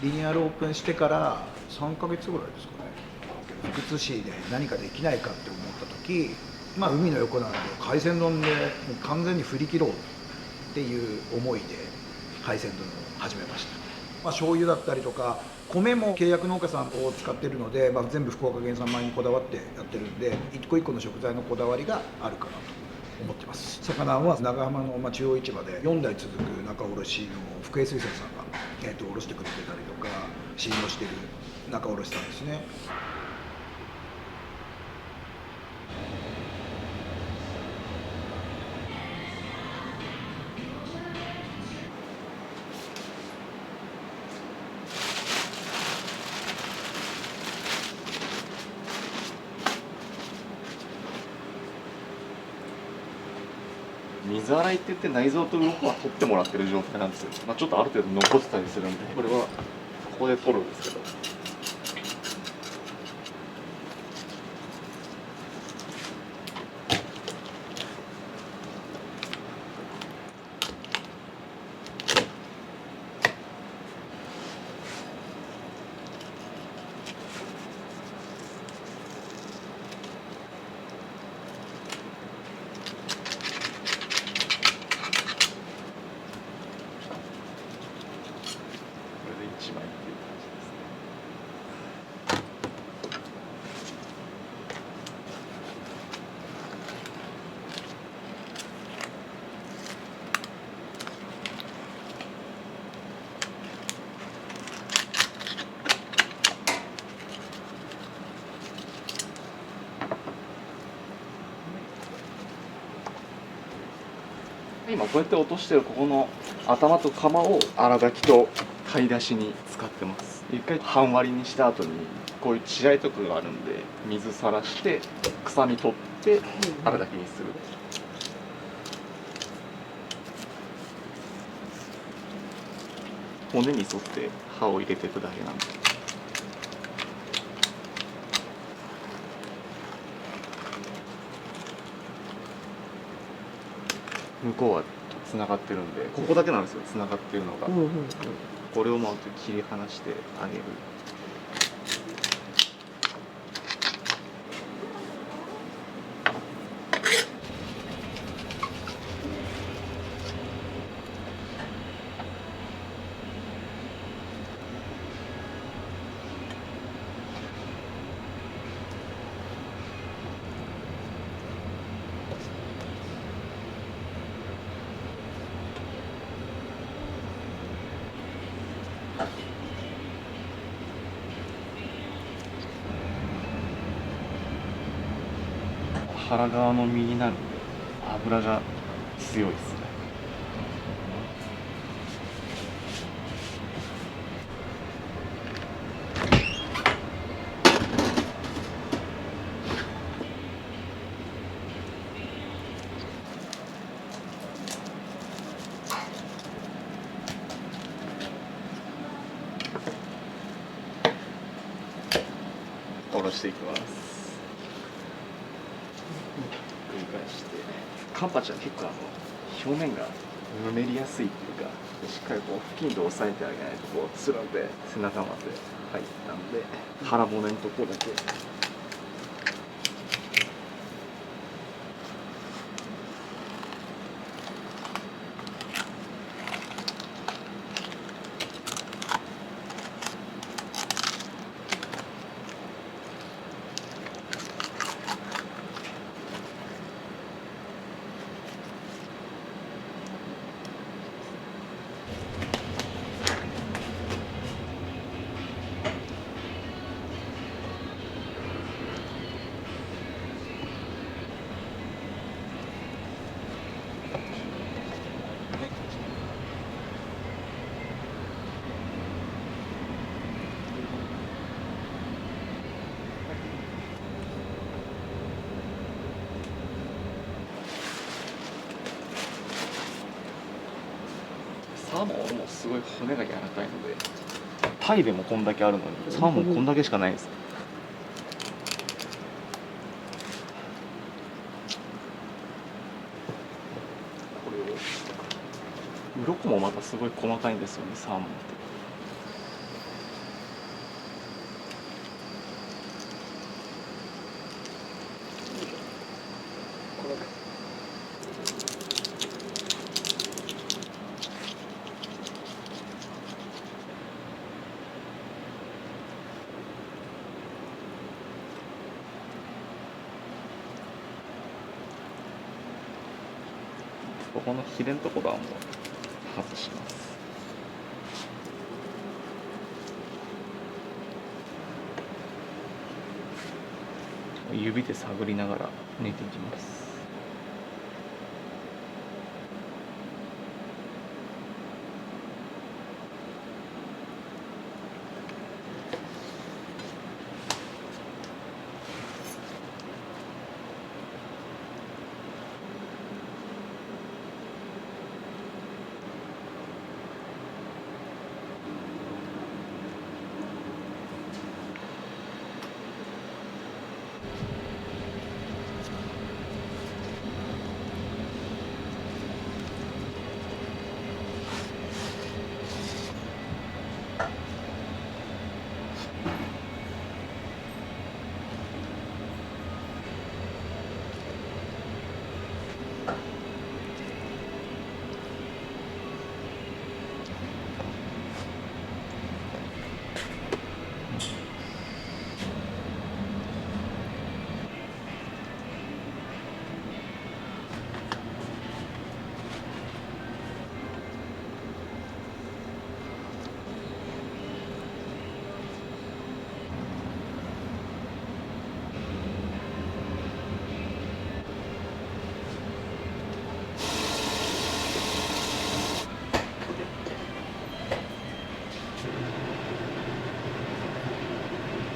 リニューアルオープンしてから3ヶ月ぐらいですかね。福津市で何かできないかって思った時、海の横なんで海鮮丼でもう完全に振り切ろうっていう思いで海鮮丼を始めました。醤油だったりとか米も契約農家さんを使ってるので、全部福岡原産米にこだわってやってるんで、一個一個の食材のこだわりがあるかなと思ってます。魚は長浜の中央市場で4代続く仲卸の福江水産さんが、卸してくれてたりとか信用してる仲卸さんですね。水洗いって言って内臓と鱗は取ってもらってる状態なんですよ。ちょっとある程度残ってたりするんで、これはここで取るんですけど。1枚っていう感じですね。今こうやって落としてるここの頭とカマを粗炊きと貝出しに使ってます。一回半割りにした後にこういう血合いとかがあるんで水さらして臭み取って粗炊きにする。骨に沿って刃を入れていくだけなんで。向こうはつながってるんで、ここだけなんですよ、つながってるのが。これを切り離してあげる。腹側の身になるんで油が強いですね。下ろしていきます。繰り返して、カンパチは結構表面がぬめりやすいっていうか、しっかり布巾で押さえてあげないとつるんで背中まで入ったんで、腹骨のとこだけ。サーモンもすごい骨が柔らかいので、タイでもこんだけあるのにサーモンこんだけしかないんです。これを鱗もまたすごい細かいんですよね、サーモンって。ここのヒレのところはもう外します。指で探りながら抜いていきます。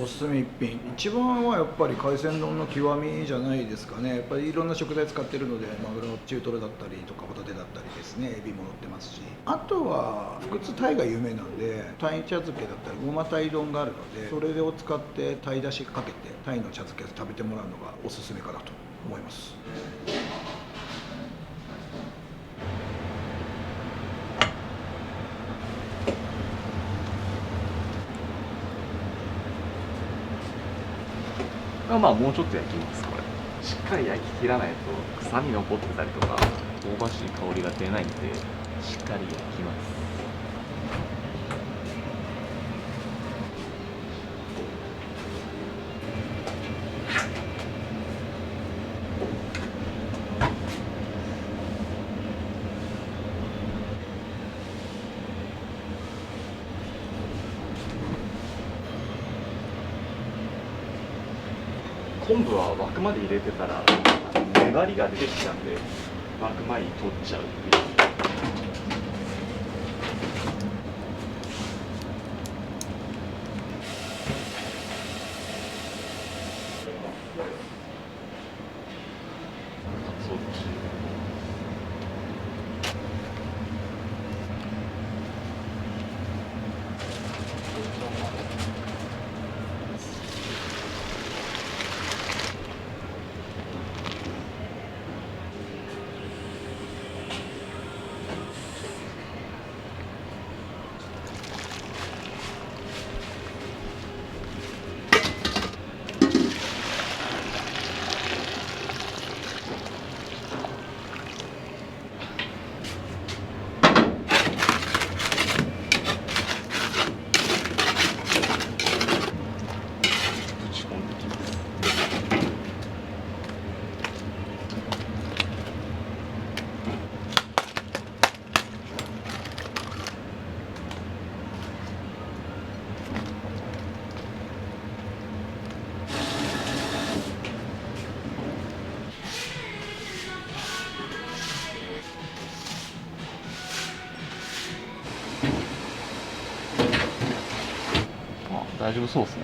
おすすめ一品、一番はやっぱり海鮮丼の極みじゃないですかね。やっぱりいろんな食材使ってるので、マグロ、中トロだったりとかホタテだったりですね、エビも乗ってますし、あとは福津タイが有名なんで、タイ茶漬けだったりごまタイ丼があるので、それを使ってタイだしかけてタイの茶漬け食べてもらうのがおすすめかなと思います。まあもうちょっと焼きます。これしっかり焼き切らないと臭み残ってたりとか香ばしい香りが出ないんで、しっかり焼きます。昆布は沸くまで入れてたら粘りが出てきちゃうんで、沸く前に取っちゃうっていう。そうです。大丈夫そうですね。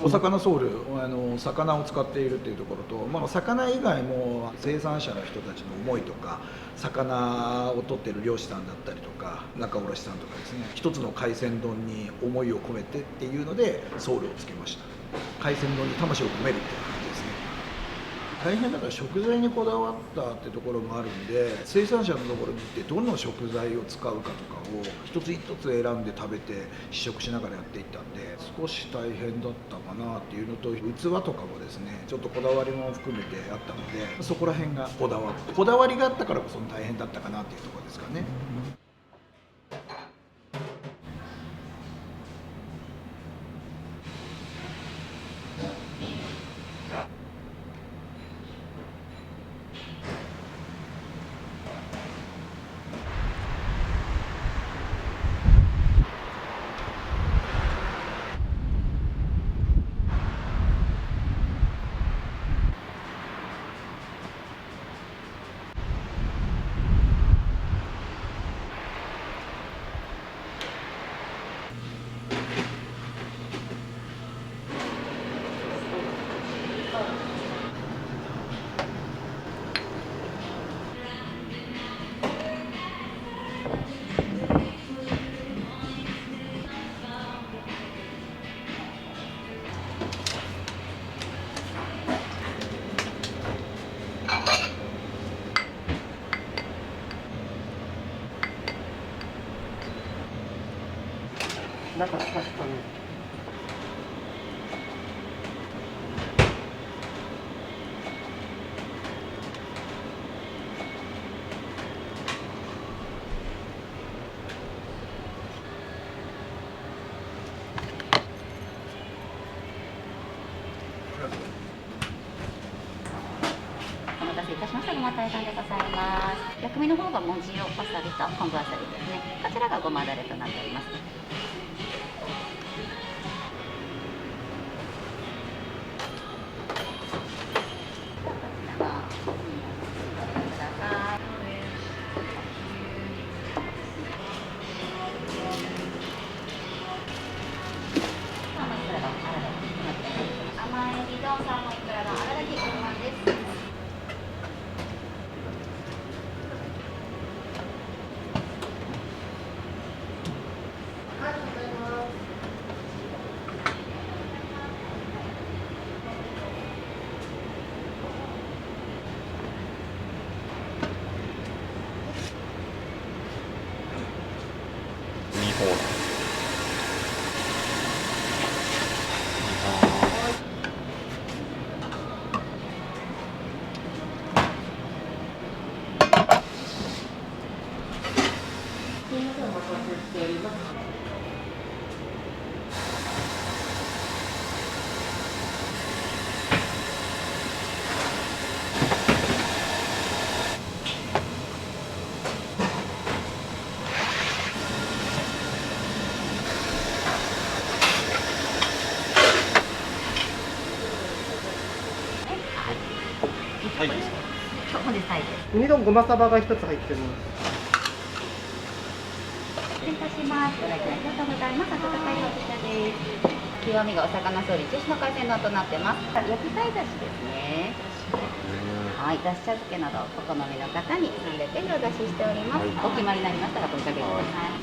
お魚ソウル、魚を使っているというところと、まあ、魚以外も生産者の人たちの思いとか、魚を取っている漁師さんだったりとか仲卸さんとかですね、一つの海鮮丼に思いを込めてっていうのでソウルをつけました。海鮮丼に魂を込めるっていう感じですね。大変だから食材にこだわったってところもあるんで、生産者のところに行ってどの食材を使うかとかを一つ一つ選んで食べて試食しながらやっていったんで、少し大変だったかなっていうのと、器とかもですねちょっとこだわりも含めてあったので、そこら辺がこだわりがあったからこそ大変だったかなっていうところですかね。だから確かに。お待たせいたしました。ごま大山でございます。薬味の方がもじおわさびと昆布わさびですね。こちらがごまだれとなっております。甘エビ丼サーモンいくら丼あらだきごまです。日本はいですか。そう本日タイです。ウニ丼ごまさばが一つ入ってます。失礼いたします。ご来店ありがとうございます。温かいお茶です。極みがお魚料理中止の海鮮丼となってます。焼き鯛だしですね。はい、だし茶漬けなどお好みの方にすべてお出ししております。お決まりになりましたらごかけください。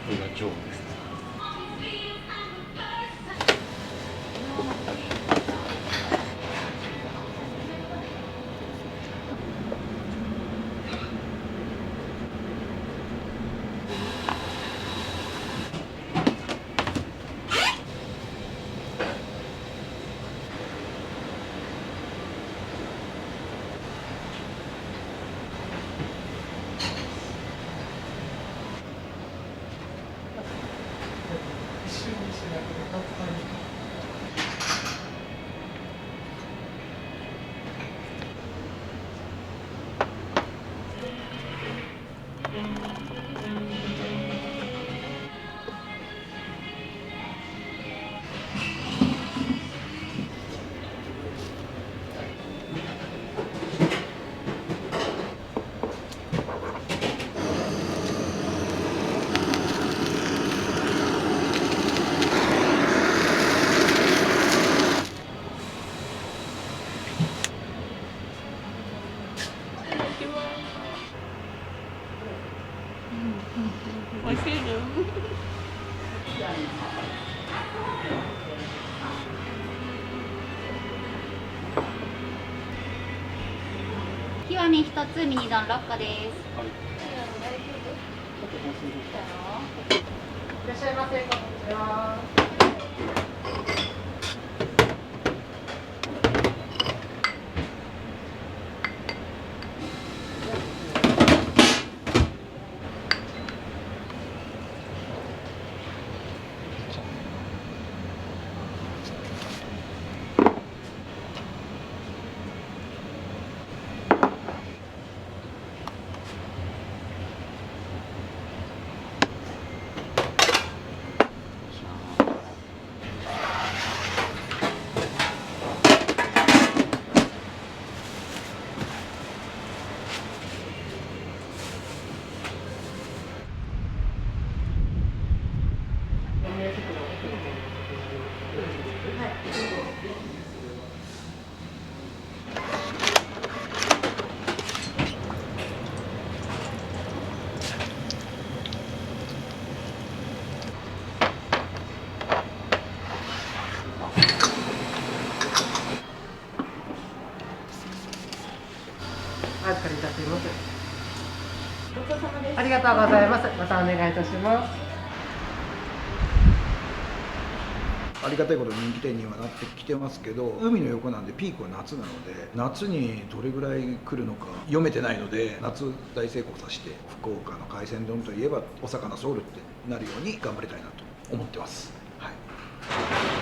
これが上部です。極み1つ、ミニ丼6個です。いらっしゃいませ、こんにちは。お預かりいたします。ごちそうさまです。ありがとうございます。またお願いいたします。ありがたいことに人気店にはなってきてますけど、海の横なんでピークは夏なので、夏にどれぐらい来るのか読めてないので、夏大成功させて福岡の海鮮丼といえばお魚ソウルってなるように頑張りたいなと思ってます。はい。